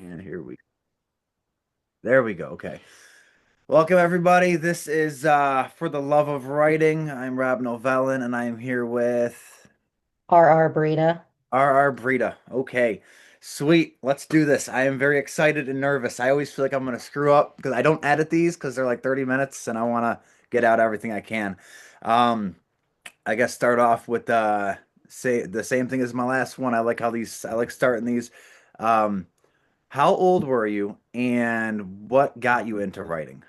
And there we go. Okay. Welcome everybody. This is For the Love of Writing. I'm Rob Novellin and I am here with R. Breda. R. Breda. Okay. Sweet. Let's do this. I am very excited and nervous. I always feel like I'm gonna screw up because I don't edit these because they're like 30 minutes and I wanna get out everything I can. Um, I guess start off with say the same thing as my last one. I like starting these. Um, how old were you and what got you into writing?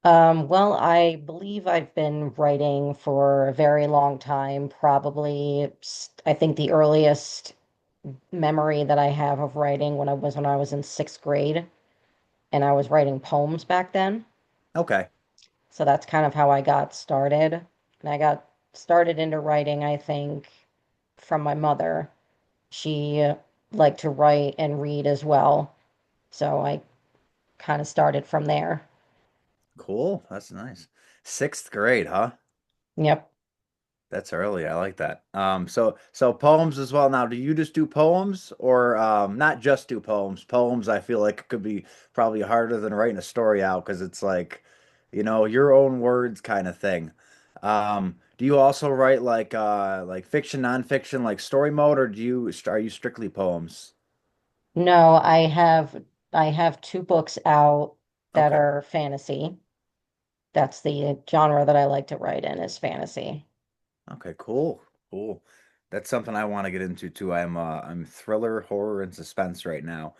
Well, I believe I've been writing for a very long time. I think the earliest memory that I have of writing when I was in sixth grade, and I was writing poems back then. Okay. So that's kind of how I got started. And I got started into writing, I think, from my mother. She liked to write and read as well. So I kind of started from there. Cool. That's nice. Sixth grade, huh? Yep. That's early. I like that. So poems as well. Now, do you just do poems or not just do poems? Poems, I feel like could be probably harder than writing a story out because it's like, your own words kind of thing. Do you also write like fiction, nonfiction, like story mode, or are you strictly poems? No, I have two books out that Okay. are fantasy. That's the genre that I like to write in is fantasy. Okay, cool. Cool. That's something I want to get into too. I'm thriller, horror, and suspense right now.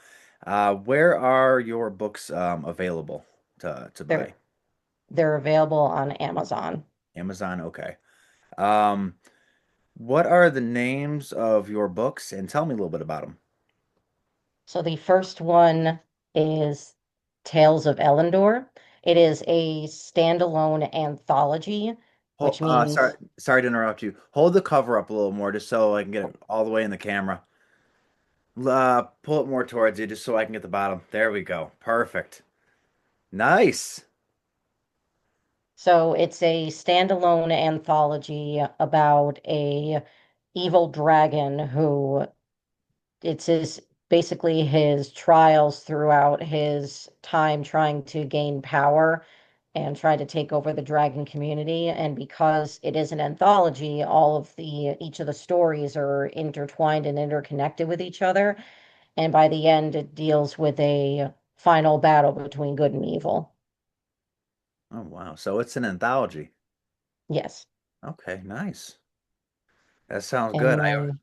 Where are your books available to buy? They're they're available on Amazon. Amazon, okay. Um, what are the names of your books? And tell me a little bit about them. So the first one is Tales of Elendor. It is a standalone anthology, which Sorry, means sorry to interrupt you. Hold the cover up a little more just so I can get it all the way in the camera. Pull it more towards you just so I can get the bottom. There we go. Perfect. Nice. it's a standalone anthology about a evil dragon who it's his basically his trials throughout his time trying to gain power and try to take over the dragon community. And because it is an anthology, all of the each of the stories are intertwined and interconnected with each other. And by the end, it deals with a final battle between good and evil. Oh wow. So it's an anthology. Yes. Okay, nice. That sounds good. And then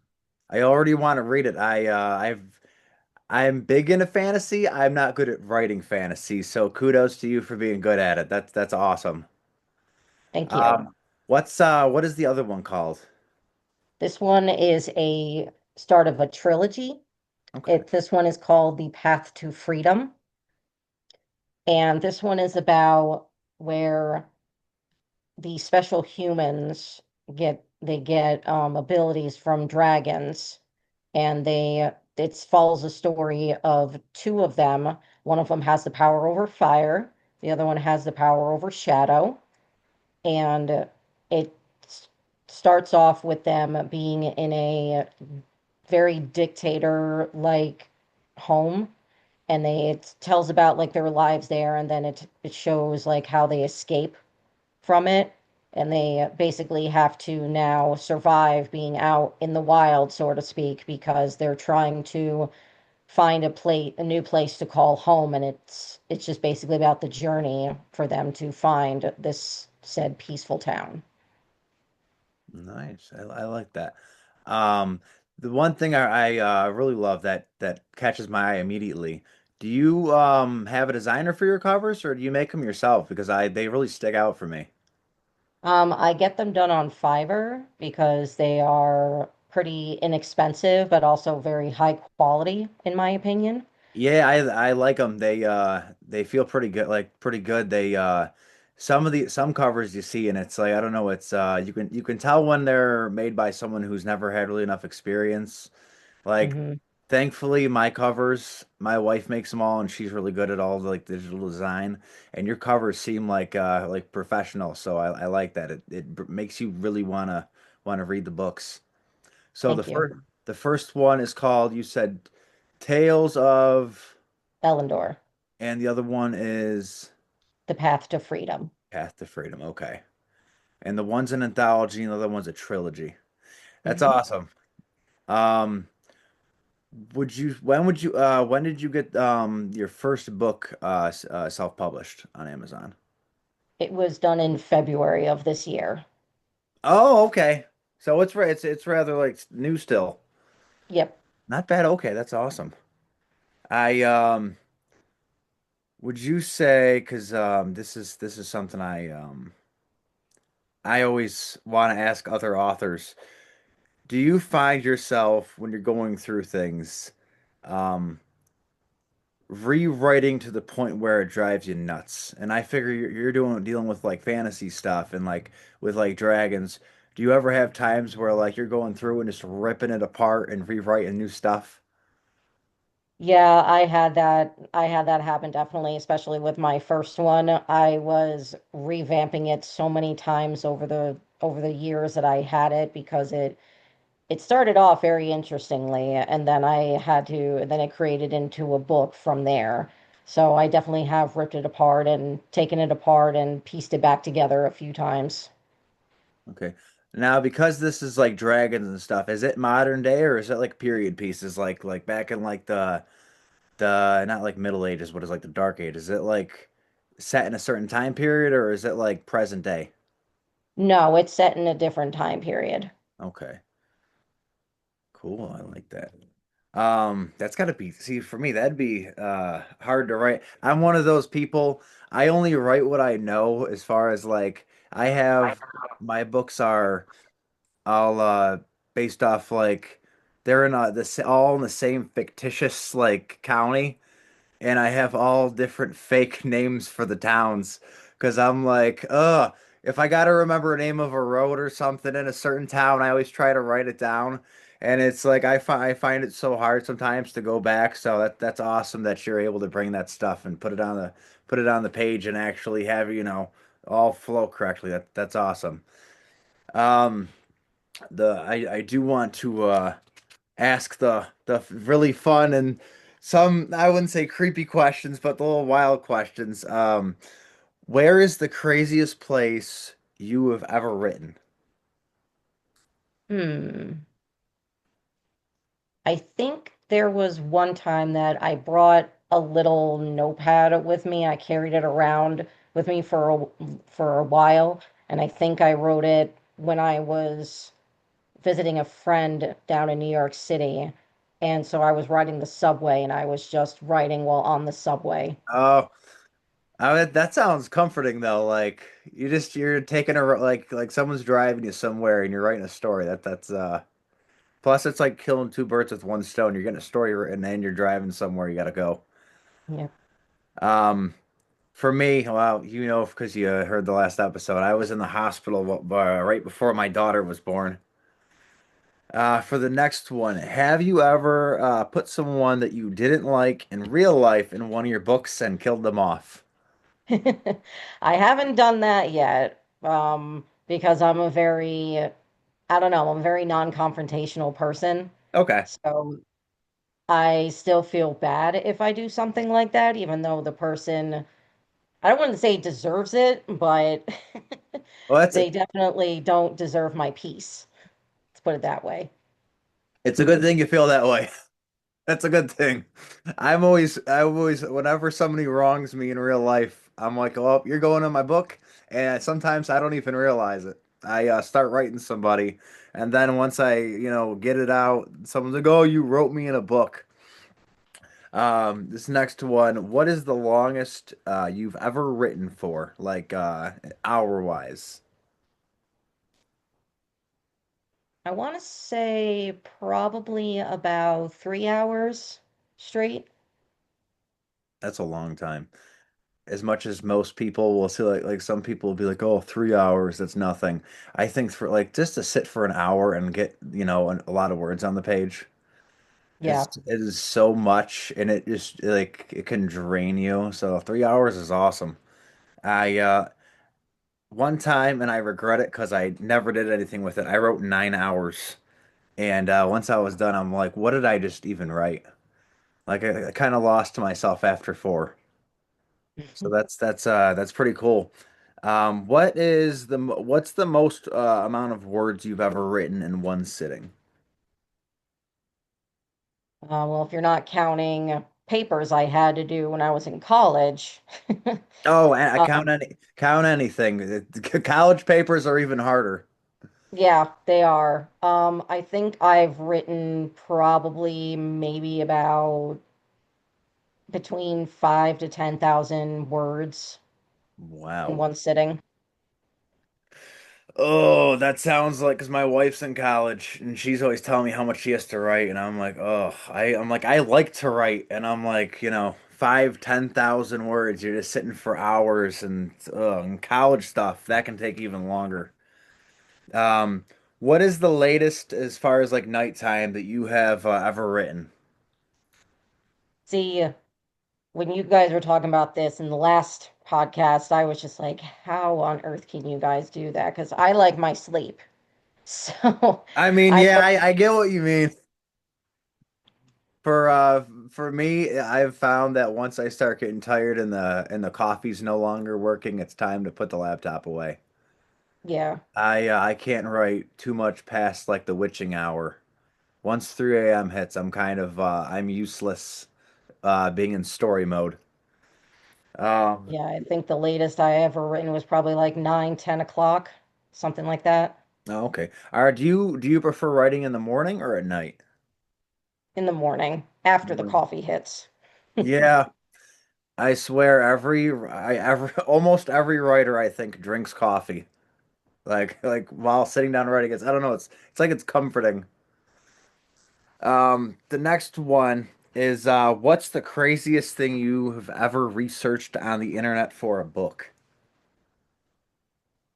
I already want to read it. I'm big into fantasy. I'm not good at writing fantasy, so kudos to you for being good at it. That's awesome. thank you. Um, what is the other one called? This one is a start of a trilogy. Okay. This one is called The Path to Freedom. And this one is about where the special humans get abilities from dragons, and they it follows a story of two of them. One of them has the power over fire, the other one has the power over shadow, and it starts off with them being in a very dictator like home, and it tells about like their lives there, and then it shows like how they escape from it, and they basically have to now survive being out in the wild, so to speak, because they're trying to find a new place to call home, and it's just basically about the journey for them to find this said peaceful town. Nice. I like that. Um, the one thing I really love that catches my eye immediately. Do you have a designer for your covers or do you make them yourself? Because I they really stick out for me. I get them done on Fiverr because they are pretty inexpensive, but also very high quality, in my opinion. Yeah, I like them. They feel pretty good, like pretty good. Some covers you see and it's like I don't know, it's you can tell when they're made by someone who's never had really enough experience. Like Hmm. thankfully my covers, my wife makes them all and she's really good at all the like digital design and your covers seem like professional. So I like that. It makes you really wanna read the books. So Thank you. the first one is called you said Tales of, Elendor, and the other one is The Path to Freedom. Path to Freedom. Okay. And the one's an anthology and the other one's a trilogy. That's Hmm. awesome. Um, when did you get your first book self-published on Amazon? It was done in February of this year. Oh, okay. So it's rather like new still. Yep. Not bad. Okay, that's awesome. I would you say because this is something I always want to ask other authors. Do you find yourself when you're going through things um rewriting to the point where it drives you nuts? And I figure you're doing dealing with like fantasy stuff and like with like dragons. Do you ever have times where like you're going through and just ripping it apart and rewriting new stuff? Yeah, I had that. I had that happen definitely, especially with my first one. I was revamping it so many times over the years that I had it because it started off very interestingly, and then then it created into a book from there. So I definitely have ripped it apart and taken it apart and pieced it back together a few times. Okay. Now, because this is like dragons and stuff, is it modern day or is it like period pieces like back in like the not like Middle Ages, but it's like the Dark Ages? Is it like set in a certain time period or is it like present day? No, it's set in a different time period. Okay. Cool. I like that. That's gotta be, see, for me, that'd be hard to write. I'm one of those people, I only write what I know as far as like I have my books are all based off like they're in all in the same fictitious like county, and I have all different fake names for the towns because I'm like, if I gotta remember a name of a road or something in a certain town, I always try to write it down. And it's like I find it so hard sometimes to go back. So that's awesome that you're able to bring that stuff and put it on the page and actually have, all flow correctly. That's awesome. Um, I do want to ask the really fun and some, I wouldn't say creepy questions, but the little wild questions. Where is the craziest place you have ever written? Hmm. I think there was one time that I brought a little notepad with me. I carried it around with me for a while, and I think I wrote it when I was visiting a friend down in New York City. And so I was riding the subway and I was just writing while on the subway. Oh, that sounds comforting though. Like you're taking like someone's driving you somewhere and you're writing a story. That's plus it's like killing two birds with one stone. You're getting a story written and you're driving somewhere you gotta go. Yeah. Um, For me, well, because you heard the last episode, I was in the hospital right before my daughter was born. For the next one, have you ever put someone that you didn't like in real life in one of your books and killed them off? I haven't done that yet, because I don't know, I'm a very non-confrontational person. Okay. So I still feel bad if I do something like that, even though the person, I don't want to say deserves it, but Well, they definitely don't deserve my peace. Let's put it that way. it's a good thing you feel that way. That's a good thing. Whenever somebody wrongs me in real life, I'm like, oh, you're going in my book. And sometimes I don't even realize it. I start writing somebody, and then once I, get it out, someone's like, oh, you wrote me in a book. This next one, what is the longest you've ever written for, like hour wise? I want to say probably about 3 hours straight. That's a long time. As much as most people will say, like some people will be like, oh, 3 hours, that's nothing. I think for like just to sit for an hour and get, a lot of words on the page Yeah. it is so much, and it just like it can drain you. So 3 hours is awesome. I one time, and I regret it because I never did anything with it. I wrote 9 hours, and once I was done, I'm like, what did I just even write? Like I kind of lost myself after four. So that's pretty cool. What's the most amount of words you've ever written in one sitting? Well, if you're not counting papers I had to do when I was in college, Oh, and I uh, count anything. College papers are even harder. yeah, they are. I think I've written probably maybe about between 5 to 10,000 words in Wow. one sitting. Oh, that sounds like because my wife's in college and she's always telling me how much she has to write, and I'm like, oh, I'm like, I like to write, and I'm like, 10,000 words. You're just sitting for hours, and college stuff that can take even longer. Um, what is the latest as far as like nighttime that you have ever written? See, when you guys were talking about this in the last podcast, I was just like, how on earth can you guys do that? Because I like my sleep. So I mean, I yeah, don't, I get what you mean. For me, I've found that once I start getting tired and the coffee's no longer working, it's time to put the laptop away. yeah, I can't write too much past like the witching hour. Once 3 a.m. hits, I'm useless being in story mode. Um, yeah, I think the latest I ever written was probably like 9, 10 o'clock, something like that oh, okay. Do you prefer writing in the morning or at night? in the morning after the Morning. coffee hits. Yeah, I swear almost every writer I think drinks coffee. Like while sitting down writing, I don't know, it's like it's comforting. The next one is what's the craziest thing you have ever researched on the internet for a book?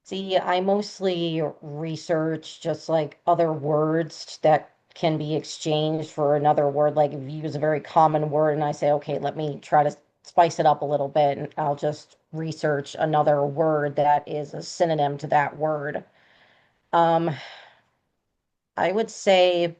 See, I mostly research just like other words that can be exchanged for another word. Like if you use a very common word and I say, okay, let me try to spice it up a little bit, and I'll just research another word that is a synonym to that word. Um, I would say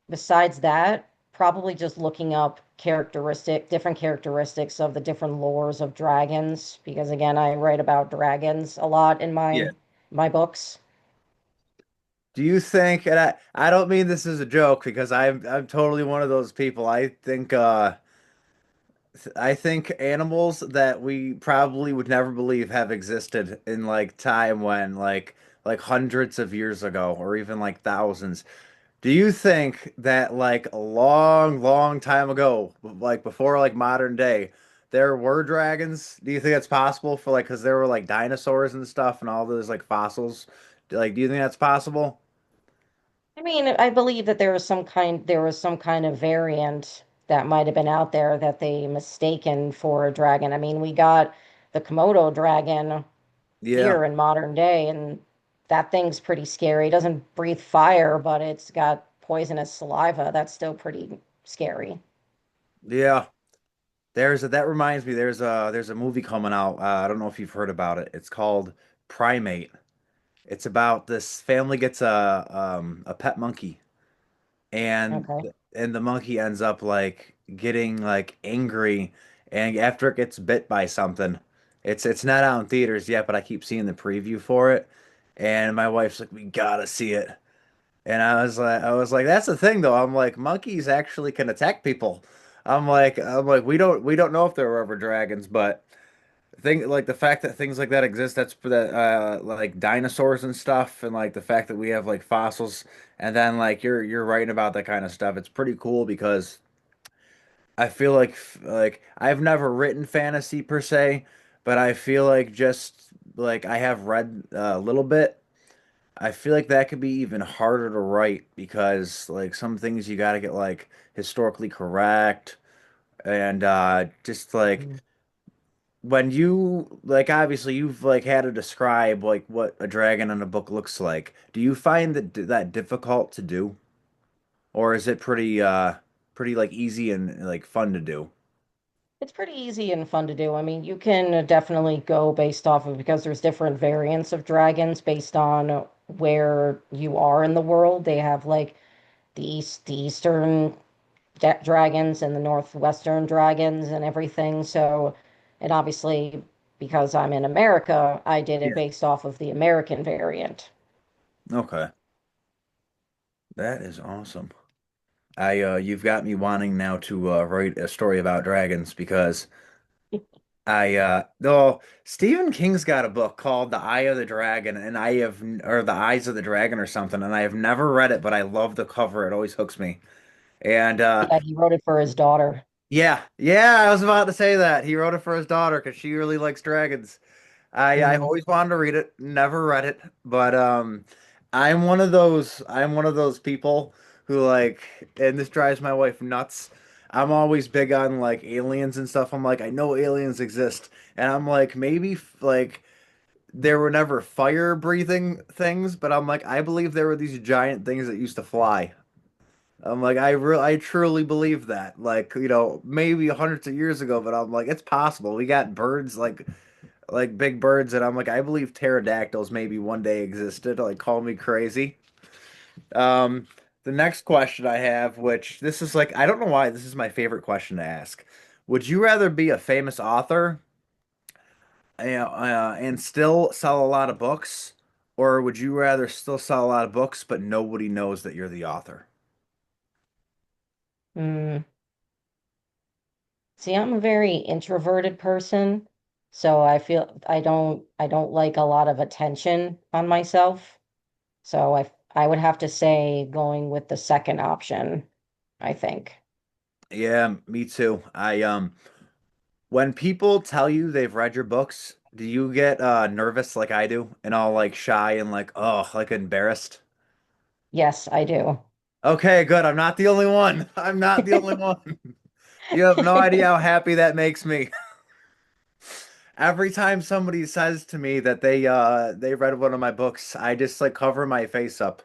besides that, probably just looking up different characteristics of the different lores of dragons, because again, I write about dragons a lot in Yeah. my books. Do you think, and I don't mean this as a joke because I'm totally one of those people. I think animals that we probably would never believe have existed in like time when like hundreds of years ago or even like thousands. Do you think that like a long, long time ago, like before like modern day, there were dragons? Do you think that's possible for like because there were like dinosaurs and stuff and all those like fossils? Like, do you think that's possible? I mean, I believe that there was some kind of variant that might have been out there that they mistaken for a dragon. I mean, we got the Komodo dragon Yeah, here in modern day, and that thing's pretty scary. It doesn't breathe fire, but it's got poisonous saliva. That's still pretty scary. yeah. That reminds me. There's a movie coming out. I don't know if you've heard about it. It's called Primate. It's about this family gets a pet monkey and Okay. and the monkey ends up like getting like angry and after it gets bit by something. It's not out in theaters yet, but I keep seeing the preview for it. And my wife's like, we gotta see it. And I was like, that's the thing though. I'm like, monkeys actually can attack people. I'm like, we don't know if there were ever dragons, but like the fact that things like that exist, that's that like dinosaurs and stuff, and like the fact that we have like fossils, and then like you're writing about that kind of stuff. It's pretty cool because I feel like I've never written fantasy per se, but I feel like just like I have read a little bit. I feel like that could be even harder to write because like some things you got to get like historically correct and just like Mm. when you like obviously you've like had to describe like what a dragon in a book looks like. Do you find that difficult to do, or is it pretty like easy and like fun to do? It's pretty easy and fun to do. I mean, you can definitely go based off of because there's different variants of dragons based on where you are in the world. They have like the eastern dragons and the northwestern dragons and everything. So, and obviously, because I'm in America, I did it Yeah. based off of the American variant. Okay. That is awesome. You've got me wanting now to write a story about dragons because though Stephen King's got a book called The Eye of the Dragon, and or The Eyes of the Dragon or something, and I have never read it, but I love the cover. It always hooks me. And Yeah, he wrote it for his daughter. yeah, yeah, I was about to say that. He wrote it for his daughter because she really likes dragons. I've Hmm. always wanted to read it, never read it, but I'm one of those people who like, and this drives my wife nuts. I'm always big on like aliens and stuff. I'm like, I know aliens exist, and I'm like, maybe like there were never fire breathing things, but I'm like, I believe there were these giant things that used to fly. I'm like, I truly believe that. Like, maybe hundreds of years ago, but I'm like, it's possible. We got birds like big birds, and I'm like, I believe pterodactyls maybe one day existed. Like, call me crazy. Um, the next question I have, which this is like, I don't know why this is my favorite question to ask. Would you rather be a famous author, and still sell a lot of books, or would you rather still sell a lot of books but nobody knows that you're the author? Mm. See, I'm a very introverted person, so I feel I don't like a lot of attention on myself. So I would have to say going with the second option, I think. Yeah, me too. When people tell you they've read your books, do you get nervous like I do and all like shy and like, oh, like embarrassed? Yes, I do. Okay, good. I'm not the only one. I'm not the only one. You have no idea how happy that makes me. Every time somebody says to me that they read one of my books, I just like cover my face up.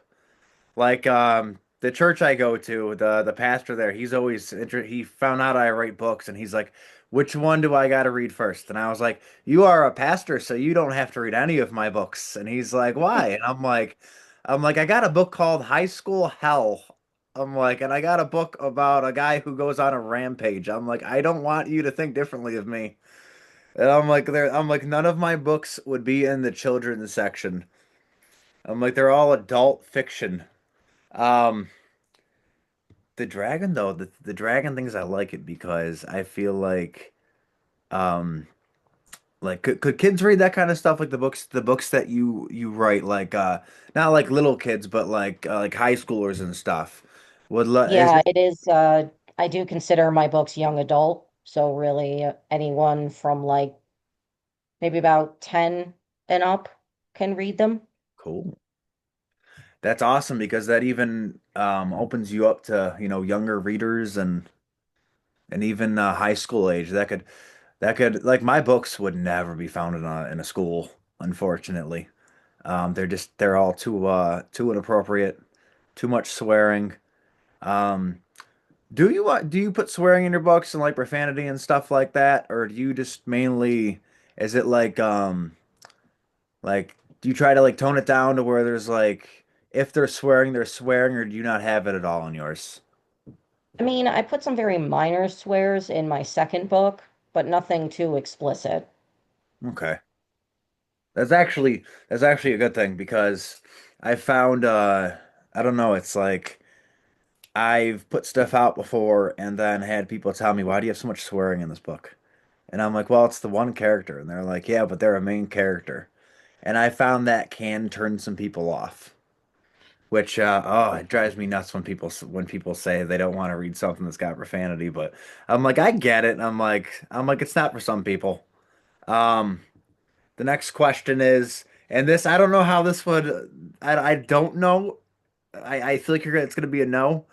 Like the church I go to, the pastor there, he found out I write books and he's like, "Which one do I got to read first?" And I was like, "You are a pastor, so you don't have to read any of my books." And he's like, "Why?" And I'm like, I got a book called High School Hell. I'm like, and I got a book about a guy who goes on a rampage. I'm like, I don't want you to think differently of me. And I'm like, none of my books would be in the children's section. I'm like, they're all adult fiction. Um, The dragon though, the dragon things I like it because I feel um like could kids read that kind of stuff like the books that you write like not like little kids but like high schoolers and stuff. Is Yeah, it it is. I do consider my books young adult, so really anyone from like maybe about 10 and up can read them. cool? That's awesome because that even opens you up to, younger readers and even high school age. That could like my books would never be found in a school, unfortunately. They're all too inappropriate, too much swearing. Um, do you put swearing in your books and like profanity and stuff like that, or do you just mainly is it like do you try to like tone it down to where there's like if they're swearing, or do you not have it at all in yours? I mean, I put some very minor swears in my second book, but nothing too explicit. Okay. That's actually a good thing because I found I don't know, it's like I've put stuff out before and then had people tell me, "Why do you have so much swearing in this book?" And I'm like, "Well, it's the one character." And they're like, "Yeah, but they're a main character." And I found that can turn some people off, which it drives me nuts when people say they don't want to read something that's got profanity, but I'm like, I get it. I'm like it's not for some people. Um, the next question is, and this I don't know how this would I don't know. I feel like it's gonna be a no.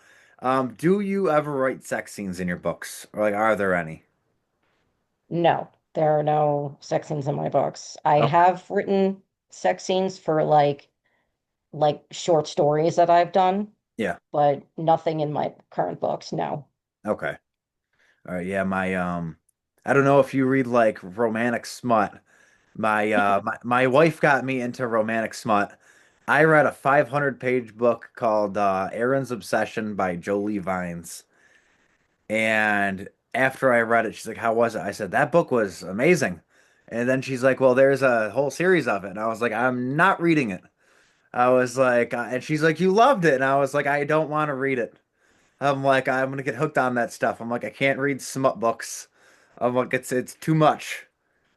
Do you ever write sex scenes in your books? Or like are there any? No, there are no sex scenes in my books. I Okay. have written sex scenes for like short stories that I've done, Yeah. but nothing in my current books, no. Okay. All right. Yeah, I don't know if you read like romantic smut. My wife got me into romantic smut. I read a 500-page book called Aaron's Obsession by Jolie Vines. And after I read it, she's like, "How was it?" I said, "That book was amazing." And then she's like, "Well, there's a whole series of it." And I was like, "I'm not reading it." I was like, and she's like, "You loved it." And I was like, "I don't want to read it." I'm like, "I'm gonna get hooked on that stuff." I'm like, "I can't read smut books." I'm like, "It's too much."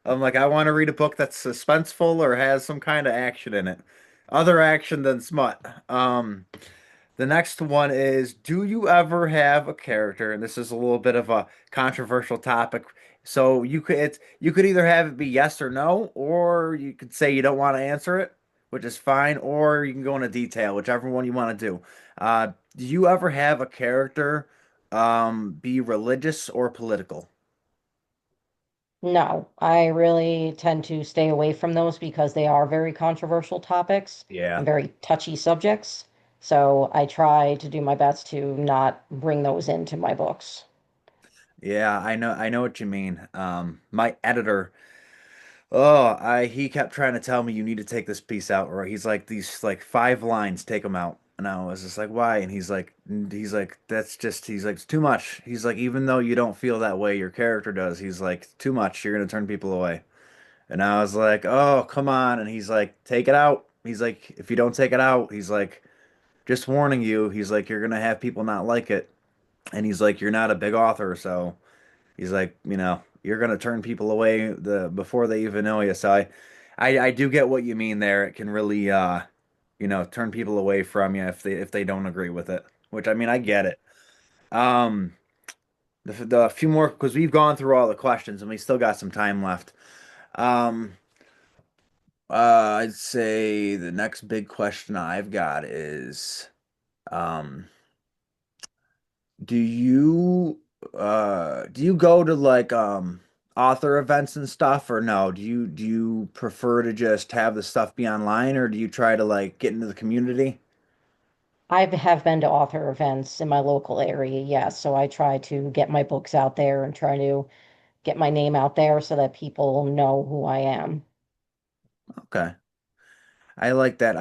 I'm like, "I want to read a book that's suspenseful or has some kind of action in it. Other action than smut." The next one is, do you ever have a character? And this is a little bit of a controversial topic. So you could either have it be yes or no, or you could say you don't want to answer it, which is fine, or you can go into detail, whichever one you want to do. Do you ever have a character be religious or political? No, I really tend to stay away from those because they are very controversial topics Yeah. and very touchy subjects. So I try to do my best to not bring those into my books. Yeah, I know what you mean. My editor, oh, I he kept trying to tell me you need to take this piece out, or he's like these like 5 lines, take them out. And I was just like, why? And he's like, that's just, he's like, it's too much. He's like, even though you don't feel that way, your character does. He's like, too much. You're gonna turn people away. And I was like, oh, come on. And he's like, take it out. He's like, if you don't take it out, he's like, just warning you. He's like, you're gonna have people not like it. And he's like, you're not a big author, so. He's like, you're gonna turn people away before they even know you. So I do get what you mean there. It can really turn people away from you if they don't agree with it. Which I mean, I get it. Um, the few more because we've gone through all the questions and we still got some time left. Um, I'd say the next big question I've got is, um, do you go to like author events and stuff or no? Do you prefer to just have the stuff be online or do you try to like get into the community? I have been to author events in my local area, yes. So I try to get my books out there and try to get my name out there so that people know who I am. Okay. I like that.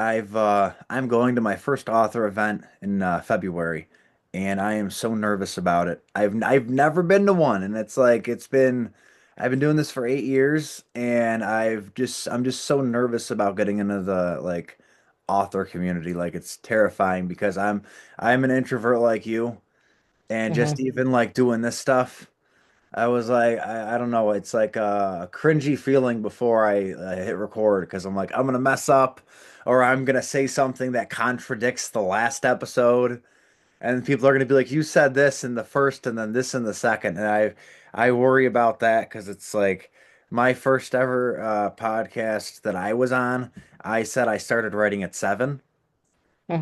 I'm going to my first author event in February and I am so nervous about it. I've never been to one and it's like I've been doing this for 8 years and I'm just so nervous about getting into the like author community. Like it's terrifying because I'm an introvert like you and just Hmm. even like doing this stuff. I was like, I don't know. It's like a cringy feeling before I hit record because I'm like, I'm gonna mess up or I'm gonna say something that contradicts the last episode, and people are gonna be like, you said this in the first and then this in the second, and I worry about that because it's like my first ever podcast that I was on. I said I started writing at 7,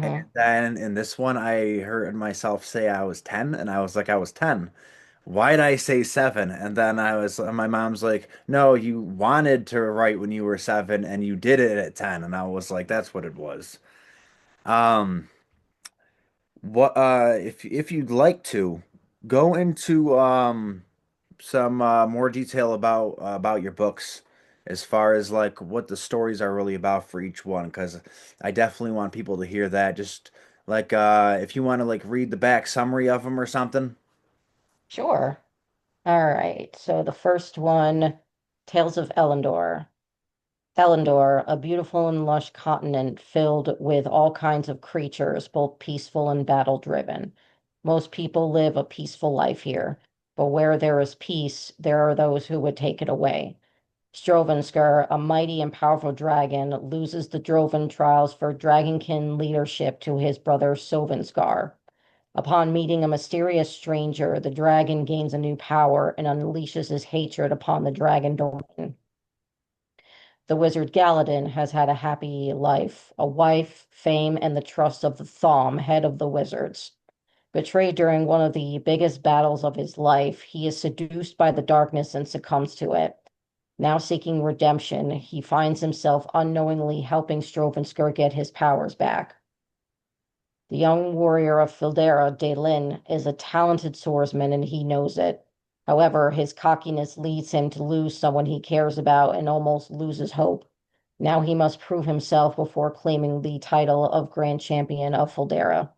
and Hmm. then in this one I heard myself say I was 10, and I was like, I was 10. Why'd I say 7? And then my mom's like, no, you wanted to write when you were 7 and you did it at 10. And I was like, that's what it was. Um, if you'd like to go into some more detail about your books as far as like what the stories are really about for each one, because I definitely want people to hear that. Just like if you want to like read the back summary of them or something. Sure. All right. So the first one, Tales of Elendor. Elendor, a beautiful and lush continent filled with all kinds of creatures, both peaceful and battle-driven. Most people live a peaceful life here, but where there is peace, there are those who would take it away. Strovenskar, a mighty and powerful dragon, loses the Droven trials for dragonkin leadership to his brother Sovenskar. Upon meeting a mysterious stranger, the dragon gains a new power and unleashes his hatred upon the dragon domain. The wizard Galadin has had a happy life, a wife, fame, and the trust of the Thom, head of the wizards. Betrayed during one of the biggest battles of his life, he is seduced by the darkness and succumbs to it. Now seeking redemption, he finds himself unknowingly helping Strovenskir get his powers back. The young warrior of Fildera, Daelin, is a talented swordsman and he knows it. However, his cockiness leads him to lose someone he cares about and almost loses hope. Now he must prove himself before claiming the title of Grand Champion of Fildera.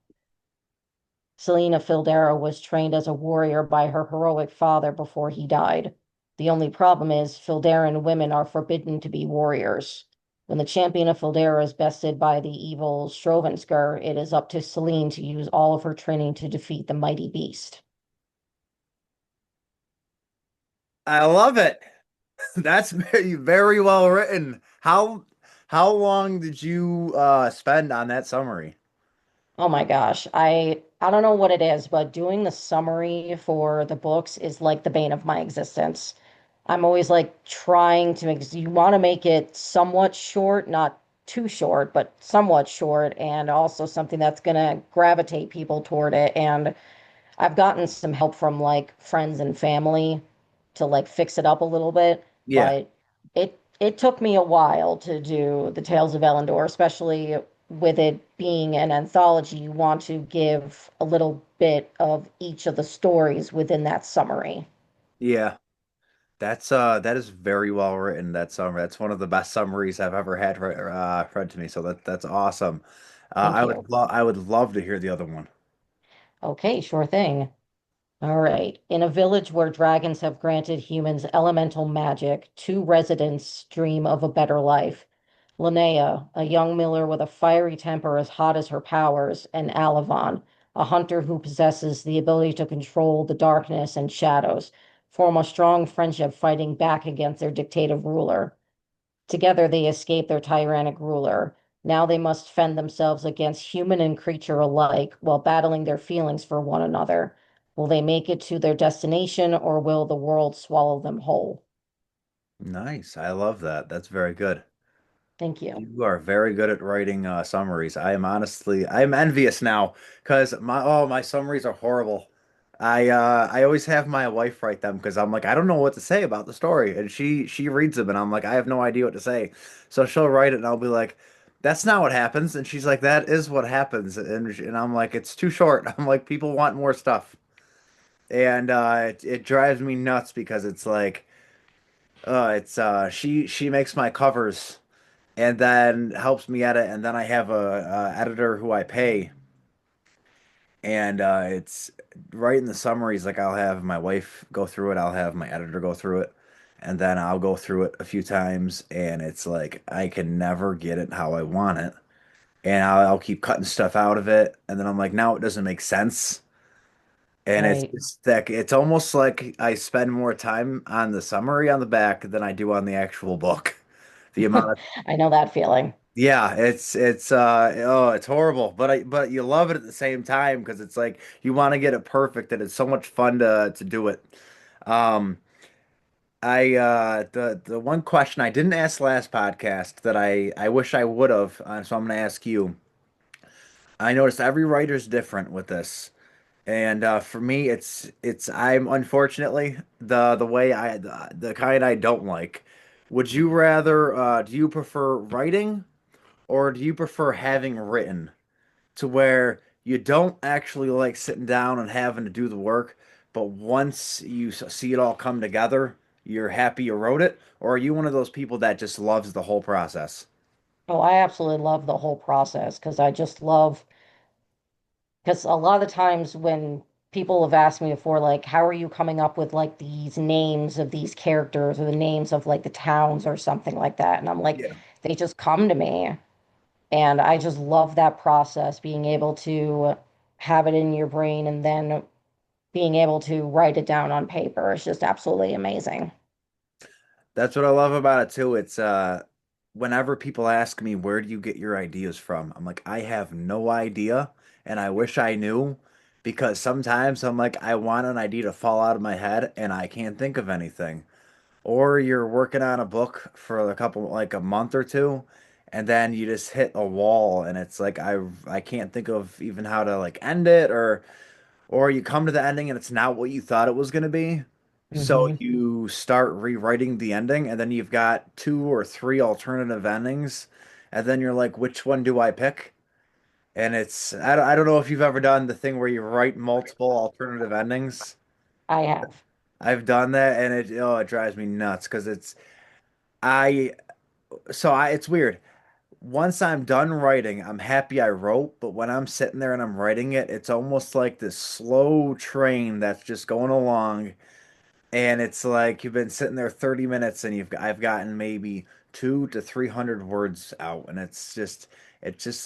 Selena Fildera was trained as a warrior by her heroic father before he died. The only problem is Filderan women are forbidden to be warriors. When the champion of Fildera is bested by the evil Strovensker, it is up to Selene to use all of her training to defeat the mighty beast. I love it. That's very well written. How long did you spend on that summary? Oh my gosh. I don't know what it is, but doing the summary for the books is like the bane of my existence. I'm always like trying to make you want to make it somewhat short, not too short, but somewhat short, and also something that's gonna gravitate people toward it. And I've gotten some help from like friends and family to like fix it up a little bit, Yeah. but it took me a while to do the Tales of Elendor, especially with it being an anthology. You want to give a little bit of each of the stories within that summary. Yeah. That is very well written, that summary. That's one of the best summaries I've ever had read to me. So that's awesome. Thank you. I would love to hear the other one. Okay, sure thing. All right. In a village where dragons have granted humans elemental magic, two residents dream of a better life. Linnea, a young miller with a fiery temper as hot as her powers, and Alavon, a hunter who possesses the ability to control the darkness and shadows, form a strong friendship fighting back against their dictative ruler. Together they escape their tyrannic ruler. Now they must fend themselves against human and creature alike while battling their feelings for one another. Will they make it to their destination or will the world swallow them whole? Nice. I love that. That's very good. Thank you. You are very good at writing summaries. I'm envious now because my summaries are horrible. I always have my wife write them because I'm like I don't know what to say about the story, and she reads them and I'm like I have no idea what to say. So she'll write it and I'll be like, that's not what happens, and she's like that is what happens, and I'm like it's too short. I'm like people want more stuff, and it drives me nuts because it's like it's she makes my covers and then helps me edit. And then I have a editor who I pay, and it's right in the summaries. Like I'll have my wife go through it, I'll have my editor go through it, and then I'll go through it a few times, and it's like I can never get it how I want it, and I'll keep cutting stuff out of it, and then I'm like, now it doesn't make sense. And it's Right. just that it's almost like I spend more time on the summary on the back than I do on the actual book. The amount of I know that feeling. Yeah, it's oh, it's horrible, but you love it at the same time because it's like you want to get it perfect and it's so much fun to do it. Um I the one question I didn't ask last podcast that I wish I would have, so I'm gonna ask you. I noticed every writer's different with this. And for me it's I'm unfortunately the way the kind I don't like. Would you rather do you prefer writing or do you prefer having written to where you don't actually like sitting down and having to do the work, but once you see it all come together, you're happy you wrote it? Or are you one of those people that just loves the whole process? Oh, I absolutely love the whole process because I just love, because a lot of the times when people have asked me before, like, how are you coming up with like these names of these characters or the names of like the towns or something like that? And I'm like, Yeah. they just come to me. And I just love that process, being able to have it in your brain and then being able to write it down on paper. It's just absolutely amazing. That's what I love about it too. It's whenever people ask me where do you get your ideas from? I'm like I have no idea and I wish I knew because sometimes I'm like I want an idea to fall out of my head and I can't think of anything. Or you're working on a book for a couple like a month or two and then you just hit a wall and it's like I can't think of even how to like end it or you come to the ending and it's not what you thought it was going to be. So Hmm. you start rewriting the ending, and then you've got two or three alternative endings, and then you're like, which one do I pick? And I don't know if you've ever done the thing where you write multiple alternative endings. I have. I've done that, and it drives me nuts because I it's weird. once I'm done writing, I'm happy I wrote, but when I'm sitting there and I'm writing it, it's almost like this slow train that's just going along. And it's like you've been sitting there 30 minutes and I've gotten maybe 2 to 300 words out, and it's just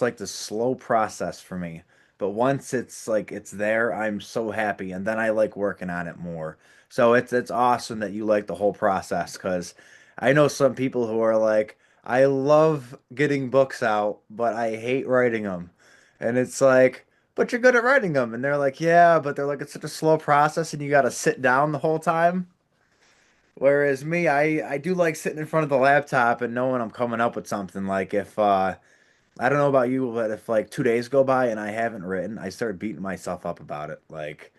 like the slow process for me. But once it's like it's there, I'm so happy, and then I like working on it more. So it's awesome that you like the whole process, because I know some people who are like, I love getting books out, but I hate writing them. And it's like, but you're good at writing them. And they're like, yeah, but they're like, it's such a slow process and you got to sit down the whole time. Whereas me, I do like sitting in front of the laptop and knowing I'm coming up with something. Like if I don't know about you, but if like 2 days go by and I haven't written, I start beating myself up about it. Like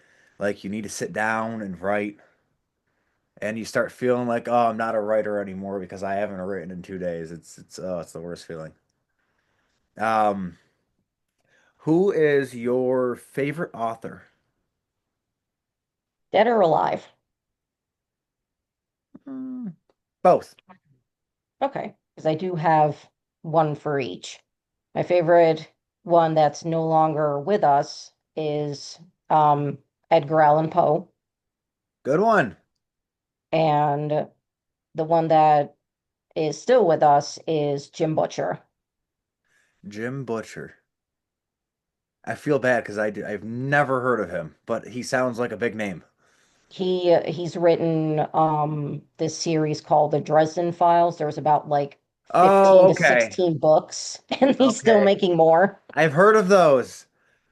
you need to sit down and write, and you start feeling like, oh, I'm not a writer anymore because I haven't written in 2 days. It's the worst feeling. Um, who is your favorite author? Dead or alive? Mm, both. Okay, because I do have one for each. My favorite one that's no longer with us is Edgar Allan Poe, Good one. and the one that is still with us is Jim Butcher. Jim Butcher. I feel bad because I've never heard of him, but he sounds like a big name. He's written this series called The Dresden Files. There's about like Oh, 15 to okay. 16 books, and he's still Okay. making more. I've heard of those.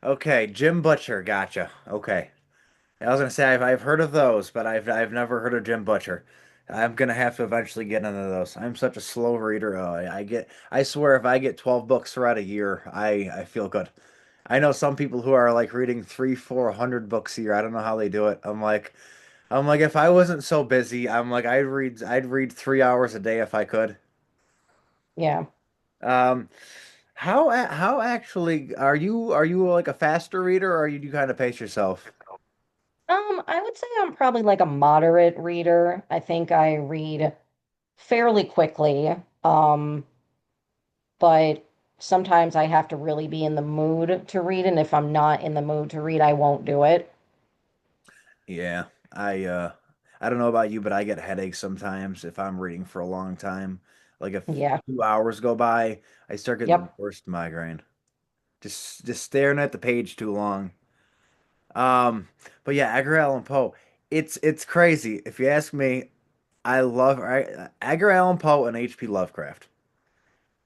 Okay, Jim Butcher, gotcha. Okay. I was gonna say I've heard of those, but I've never heard of Jim Butcher. I'm gonna have to eventually get into those. I'm such a slow reader. I swear if I get 12 books throughout a year, I feel good. I know some people who are like reading 300, 400 books a year. I don't know how they do it. I'm like if I wasn't so busy, I'm like I'd read 3 hours a day if I could. Yeah. Um, how actually are you like a faster reader, or you do kind of pace yourself? I would say I'm probably like a moderate reader. I think I read fairly quickly. But sometimes I have to really be in the mood to read, and if I'm not in the mood to read, I won't do it. Yeah, I don't know about you, but I get headaches sometimes if I'm reading for a long time. Like if Yeah. 2 hours go by, I start getting the Yep. worst migraine. Just staring at the page too long. But yeah, Edgar Allan Poe. It's crazy. If you ask me, Edgar Allan Poe and H.P. Lovecraft.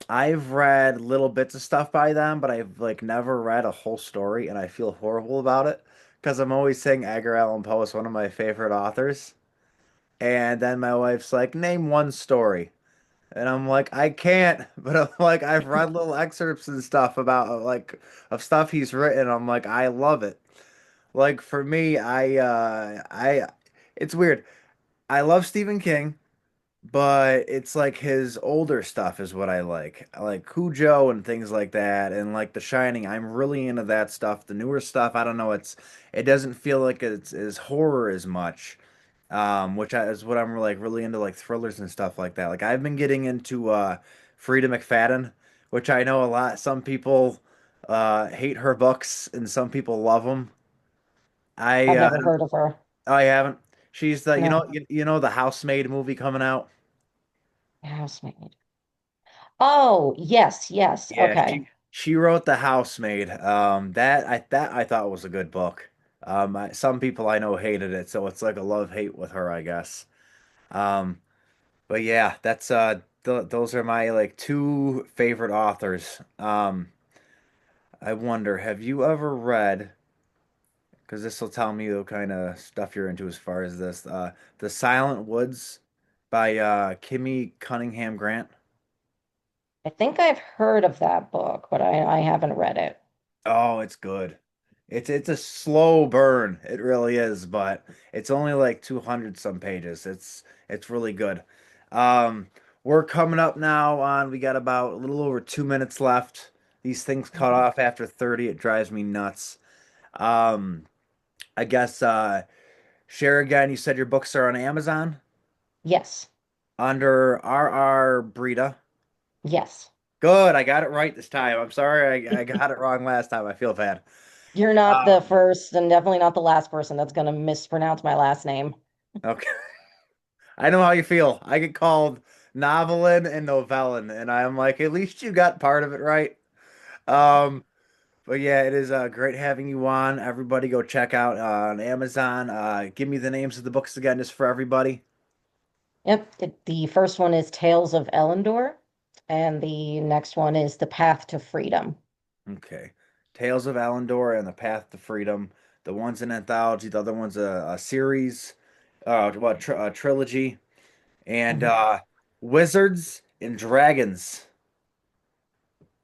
I've read little bits of stuff by them, but I've like never read a whole story, and I feel horrible about it because I'm always saying Edgar Allan Poe is one of my favorite authors. And then my wife's like, name one story. And I'm like, I can't. But I'm like, I've read little excerpts and stuff about like of stuff he's written. I'm like, I love it. Like for me, it's weird. I love Stephen King, but it's like his older stuff is what I like. I like Cujo and things like that, and like The Shining. I'm really into that stuff. The newer stuff, I don't know. It doesn't feel like it's as horror as much. Is what I'm like really into, like thrillers and stuff like that. Like I've been getting into Frida McFadden, which I know a lot. Some people hate her books, and some people love them. I I've never heard of her. I haven't. She's the No. you know the Housemaid movie coming out. Housemaid. Oh, yes, yes. Yeah, Okay. she wrote The Housemaid. That I thought was a good book. Some people I know hated it, so it's like a love-hate with her, I guess. Um, but yeah, that's those are my like two favorite authors. I wonder, have you ever read, because this will tell me the kind of stuff you're into as far as this, The Silent Woods by Kimmy Cunningham Grant? I think I've heard of that book, but I haven't read it. Oh, it's good. It's a slow burn. It really is, but it's only like 200 some pages. It's really good. Um, we're coming up now on we got about a little over 2 minutes left. These things cut Mhm. off after 30. It drives me nuts. Um, I guess share again, you said your books are on Amazon Yes. under R. Breda. Yes. Good. I got it right this time. I'm sorry I got it wrong last time. I feel bad. You're not the Um, first and definitely not the last person that's going to mispronounce my last name. okay. I know how you feel. I get called Novelin and Novellin, and I'm like, at least you got part of it right. Um, but yeah, it is great having you on. Everybody go check out on Amazon. Give me the names of the books again, just for everybody. Yep. The first one is Tales of Elendor, and the next one is The Path to Freedom. Okay. Tales of Alandor and the Path to Freedom. The one's an anthology, the other one's a series, a trilogy. And Mhm. Wizards and Dragons.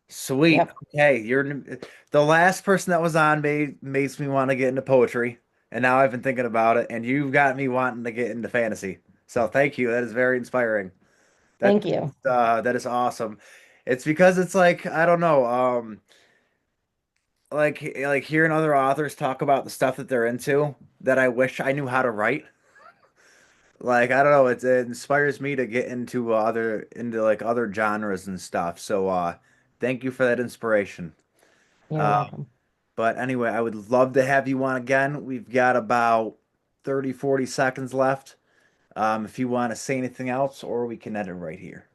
Sweet. Yep. Okay, the last person that was on makes me want to get into poetry, and now I've been thinking about it, and you've got me wanting to get into fantasy. So thank you. That is very inspiring. Thank you. That is awesome. It's because it's like I don't know, like hearing other authors talk about the stuff that they're into that I wish I knew how to write. Like I don't know, it inspires me to get into into like other genres and stuff. So thank you for that inspiration. You're Uh, welcome. but anyway, I would love to have you on again. We've got about 30, 40 seconds left. If you want to say anything else, or we can end it right here.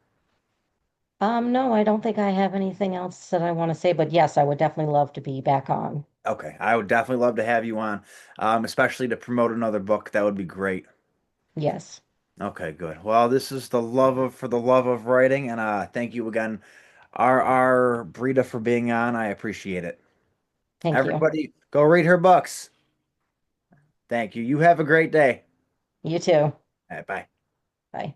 No, I don't think I have anything else that I want to say, but yes, I would definitely love to be back on. Okay, I would definitely love to have you on, especially to promote another book. That would be great. Yes. Okay, good. Well, this is the love of for the love of writing, and thank you again, our Breda, for being on. I appreciate it. Thank you. Everybody, go read her books. Thank you. You have a great day. You too. All right, bye. Bye.